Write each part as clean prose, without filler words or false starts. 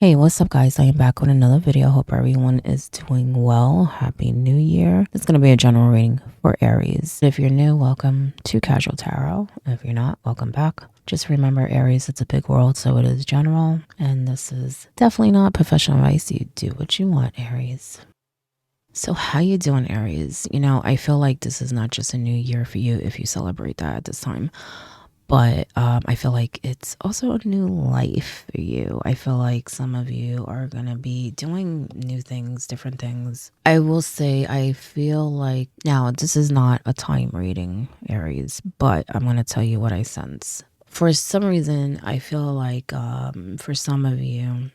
Hey, what's up, guys? I am back with another video. Hope everyone is doing well. Happy New Year. It's going to be a general reading for Aries. If you're new, welcome to Casual Tarot. If you're not, welcome back. Just remember, Aries, it's a big world, so it is general. And this is definitely not professional advice. You do what you want, Aries. So how you doing, Aries? I feel like this is not just a new year for you if you celebrate that at this time. But I feel like it's also a new life for you. I feel like some of you are going to be doing new things, different things. I will say, I feel like now this is not a time reading, Aries, but I'm going to tell you what I sense. For some reason, I feel like for some of you,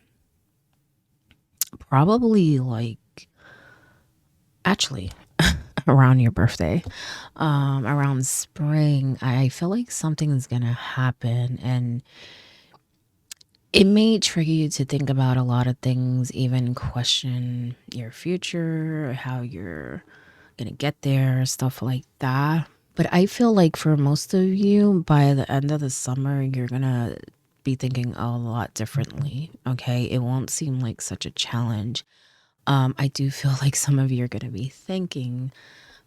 probably like actually around your birthday, around spring, I feel like something is gonna happen, and it may trigger you to think about a lot of things, even question your future, how you're gonna get there, stuff like that. But I feel like for most of you, by the end of the summer, you're gonna be thinking a lot differently. Okay, it won't seem like such a challenge. I do feel like some of you are gonna be thanking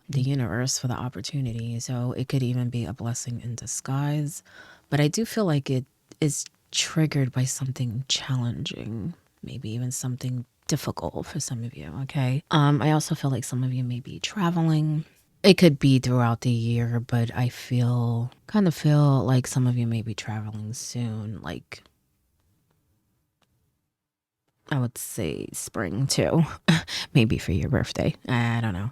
the universe for the opportunity. So it could even be a blessing in disguise. But I do feel like it is triggered by something challenging, maybe even something difficult for some of you. Okay. I also feel like some of you may be traveling. It could be throughout the year, but I kind of feel like some of you may be traveling soon, like I would say spring too. Maybe for your birthday. I don't know.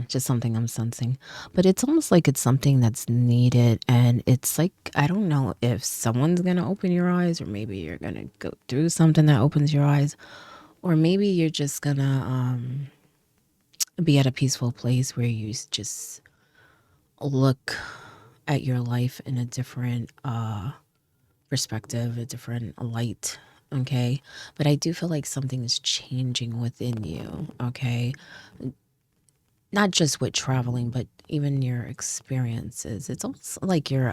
Just something I'm sensing. But it's almost like it's something that's needed. And it's like, I don't know if someone's going to open your eyes, or maybe you're going to go through something that opens your eyes, or maybe you're just going to be at a peaceful place where you just look at your life in a different perspective, a different light. Okay. But I do feel like something is changing within you. Okay. Not just with traveling, but even your experiences. It's almost like you're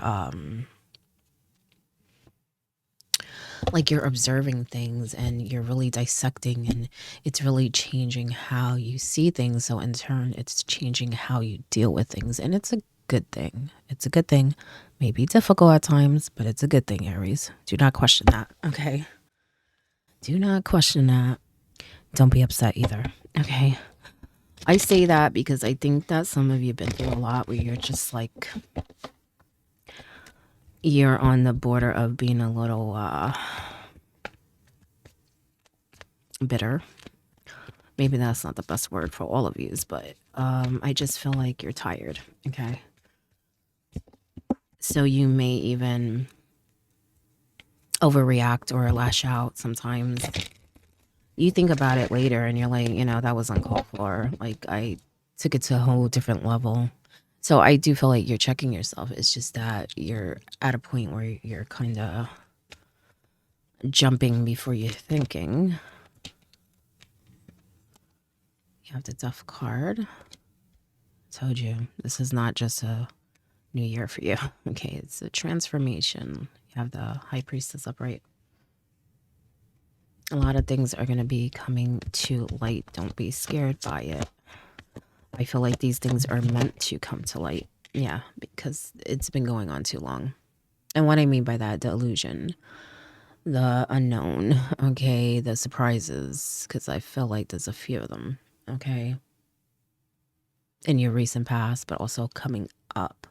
observing things and you're really dissecting, and it's really changing how you see things. So in turn, it's changing how you deal with things. And it's a good thing. It's a good thing. Maybe difficult at times, but it's a good thing, Aries. Do not question that. Okay. Do not question that. Don't be upset either. Okay. I say that because I think that some of you have been through a lot where you're just like, you're on the border of being a little bitter. Maybe that's not the best word for all of yous, but I just feel like you're tired. Okay. So you may even overreact or lash out sometimes. You think about it later and you're like, that was uncalled for. Like, I took it to a whole different level. So I do feel like you're checking yourself. It's just that you're at a point where you're kind of jumping before you're thinking. You have the Death card. I told you, this is not just a new year for you. Okay, it's a transformation. You have the High Priestess upright. A lot of things are going to be coming to light. Don't be scared by it. I feel like these things are meant to come to light. Yeah, because it's been going on too long. And what I mean by that, the illusion, the unknown, okay, the surprises, because I feel like there's a few of them, okay, in your recent past, but also coming up.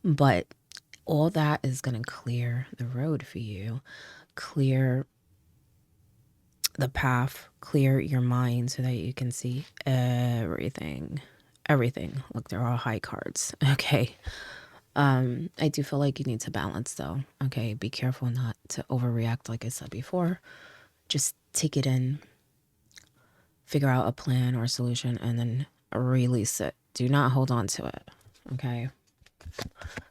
But all that is going to clear the road for you, clear the path, clear your mind so that you can see everything. Everything. Look, there are high cards. Okay. I do feel like you need to balance though. Okay. Be careful not to overreact, like I said before. Just take it in, figure out a plan or a solution, and then release it. Do not hold on to it. Okay.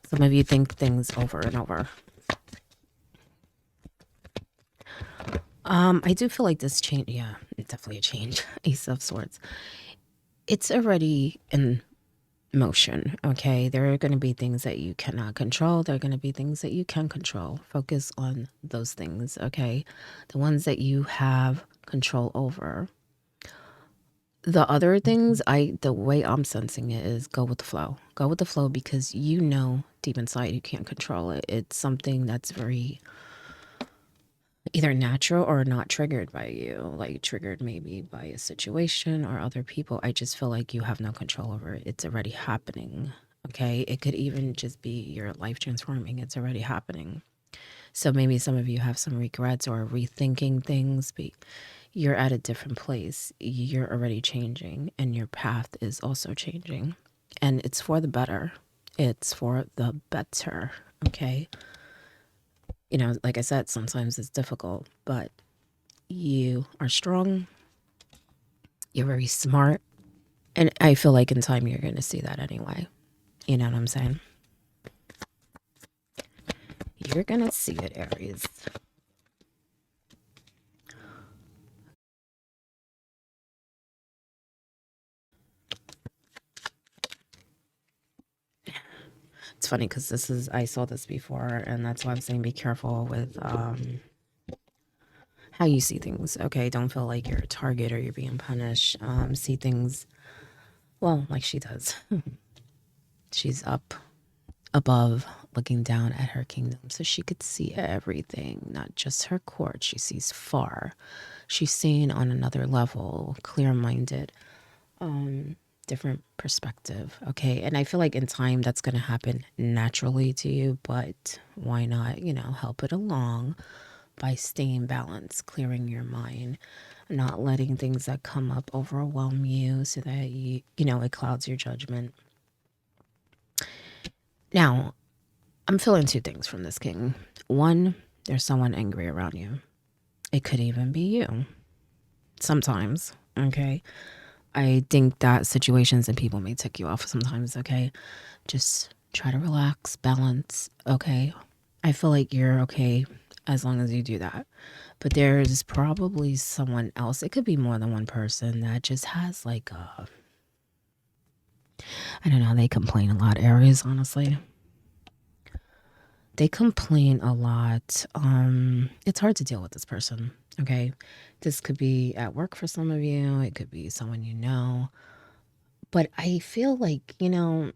Some of you think things over and over. I do feel like this change, yeah, it's definitely a change. Ace of Swords. It's already in motion. Okay, there are going to be things that you cannot control. There are going to be things that you can control. Focus on those things. Okay, the ones that you have control over. The other things, the way I'm sensing it is go with the flow. Go with the flow, because you know deep inside you can't control it. It's something that's very either natural or not triggered by you, like triggered maybe by a situation or other people. I just feel like you have no control over it. It's already happening. Okay, it could even just be your life transforming. It's already happening. So maybe some of you have some regrets or rethinking things, but you're at a different place. You're already changing, and your path is also changing, and it's for the better. It's for the better. Okay, you know, like I said, sometimes it's difficult, but you are strong, you're very smart, and I feel like in time you're going to see that anyway. You know what I'm saying? You're going to see it, Aries. It's funny because I saw this before, and that's why I'm saying be careful with how you see things. Okay, don't feel like you're a target or you're being punished. See things, well, like she does. She's up above, looking down at her kingdom, so she could see everything, not just her court. She sees far. She's seeing on another level, clear-minded, different perspective. Okay, and I feel like in time that's going to happen naturally to you, but why not, you know, help it along by staying balanced, clearing your mind, not letting things that come up overwhelm you so that you know, it clouds your judgment. Now, I'm feeling two things from this king. One, there's someone angry around you. It could even be you. Sometimes, okay? I think that situations and people may tick you off sometimes, okay? Just try to relax, balance, okay? I feel like you're okay as long as you do that. But there's probably someone else. It could be more than one person that just has like a, I don't know, they complain a lot, Aries, honestly. They complain a lot. It's hard to deal with this person, okay? This could be at work for some of you. It could be someone you know. But I feel like, you know,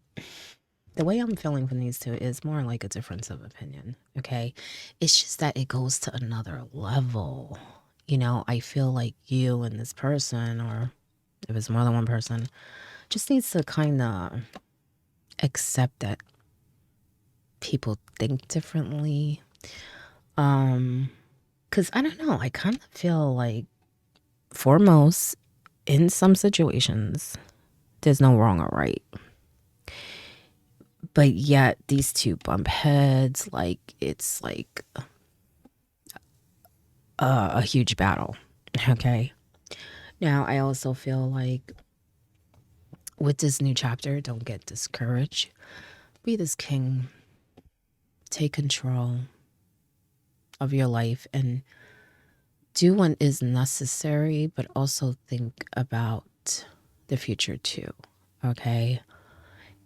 the way I'm feeling from these two is more like a difference of opinion, okay? It's just that it goes to another level. You know, I feel like you and this person, or if it's more than one person, just needs to kind of accept that people think differently. Because I don't know, I kind of feel like foremost, in some situations, there's no wrong or right. But yet these two bump heads like it's like a huge battle. Okay. Now, I also feel like with this new chapter, don't get discouraged. Be this king. Take control of your life and do what is necessary, but also think about the future too. Okay.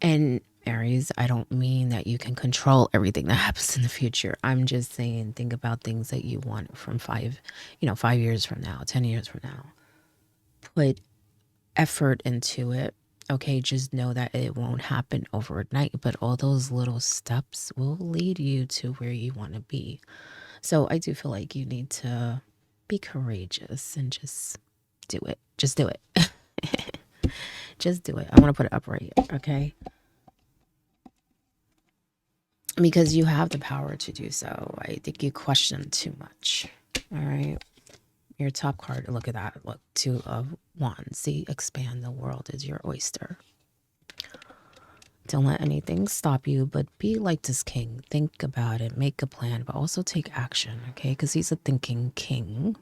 And Aries, I don't mean that you can control everything that happens in the future. I'm just saying think about things that you want from 5 years from now, 10 years from now. Put effort into it. Okay, just know that it won't happen overnight, but all those little steps will lead you to where you want to be. So I do feel like you need to be courageous and just do it. Just do it. Just do it. I want to put it upright, okay? Because you have the power to do so. I think you question too much. All right. Your top card, look at that. Look, 2 of Wands. See, expand. The world is your oyster. Don't let anything stop you, but be like this king. Think about it, make a plan, but also take action, okay? Because he's a thinking king.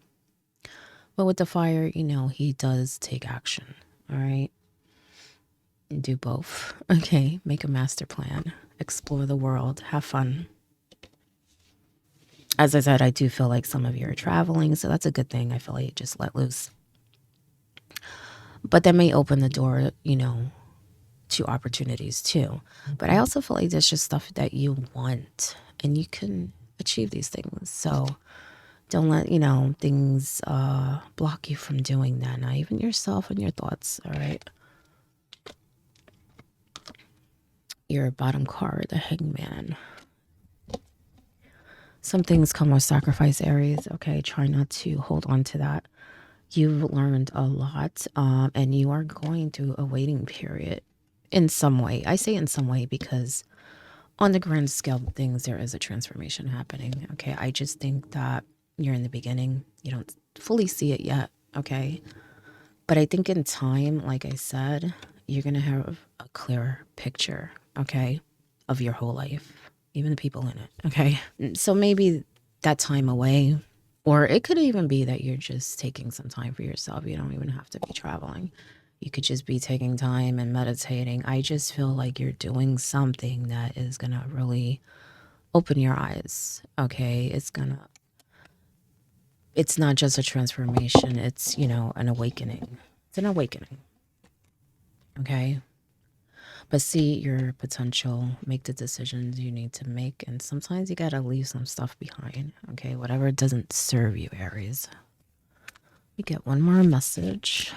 But with the fire, you know, he does take action, all right? Do both, okay? Make a master plan. Explore the world. Have fun. As I said, I do feel like some of you are traveling, so that's a good thing. I feel like you just let loose. But that may open the door, you know, to opportunities too. But I also feel like there's just stuff that you want and you can achieve these things. So don't let, things block you from doing that. Not even yourself and your thoughts, all right? Your bottom card, the Hangman. Some things come with sacrifice, Aries, okay? Try not to hold on to that. You've learned a lot, and you are going through a waiting period in some way. I say in some way because on the grand scale of things, there is a transformation happening, okay? I just think that you're in the beginning. You don't fully see it yet, okay? But I think in time, like I said, you're going to have a clearer picture, okay, of your whole life, even the people in it, okay? So maybe that time away, or it could even be that you're just taking some time for yourself. You don't even have to be traveling. You could just be taking time and meditating. I just feel like you're doing something that is going to really open your eyes, okay? It's not just a transformation. It's, an awakening. It's an awakening, okay? But see your potential, make the decisions you need to make, and sometimes you got to leave some stuff behind, okay? Whatever doesn't serve you, Aries. We get one more message.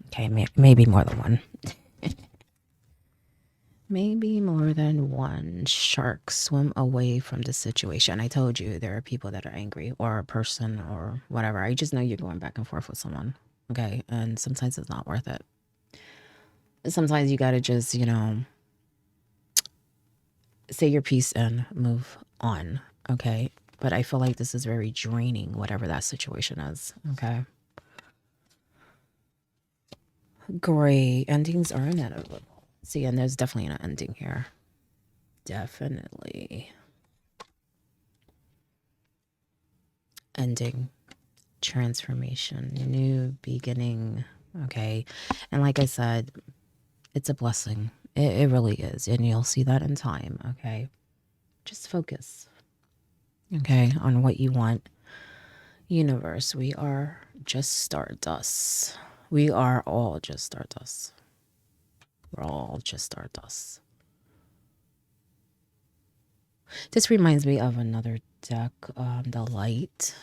Okay, maybe more than one. Maybe more than one. Shark, swim away from the situation. I told you there are people that are angry, or a person, or whatever. I just know you're going back and forth with someone, okay? And sometimes it's not worth it. Sometimes you gotta just, say your piece and move on, okay? But I feel like this is very draining, whatever that situation is, okay? Great. Endings are inevitable. See, and there's definitely an ending here. Definitely. Ending. Transformation. New beginning. Okay. And like I said, it's a blessing. It really is. And you'll see that in time. Okay. Just focus. Okay. On what you want. Universe, we are just stardust. We are all just stardust. We're all just stardust. This reminds me of another deck, the light.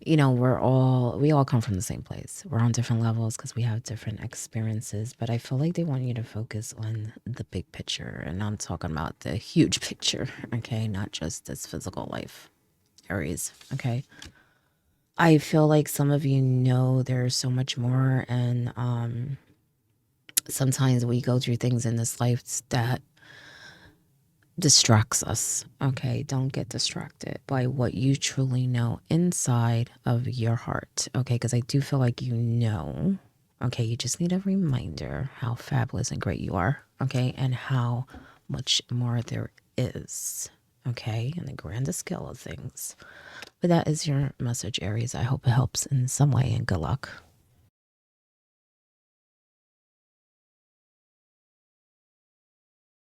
We all come from the same place. We're on different levels because we have different experiences, but I feel like they want you to focus on the big picture, and I'm talking about the huge picture, okay? Not just this physical life, Aries, okay? I feel like some of you know there's so much more, and sometimes we go through things in this life that distracts us, okay? Don't get distracted by what you truly know inside of your heart, okay? Because I do feel like okay? You just need a reminder how fabulous and great you are, okay? And how much more there is, okay? In the grandest scale of things. But that is your message, Aries. I hope it helps in some way, and good luck.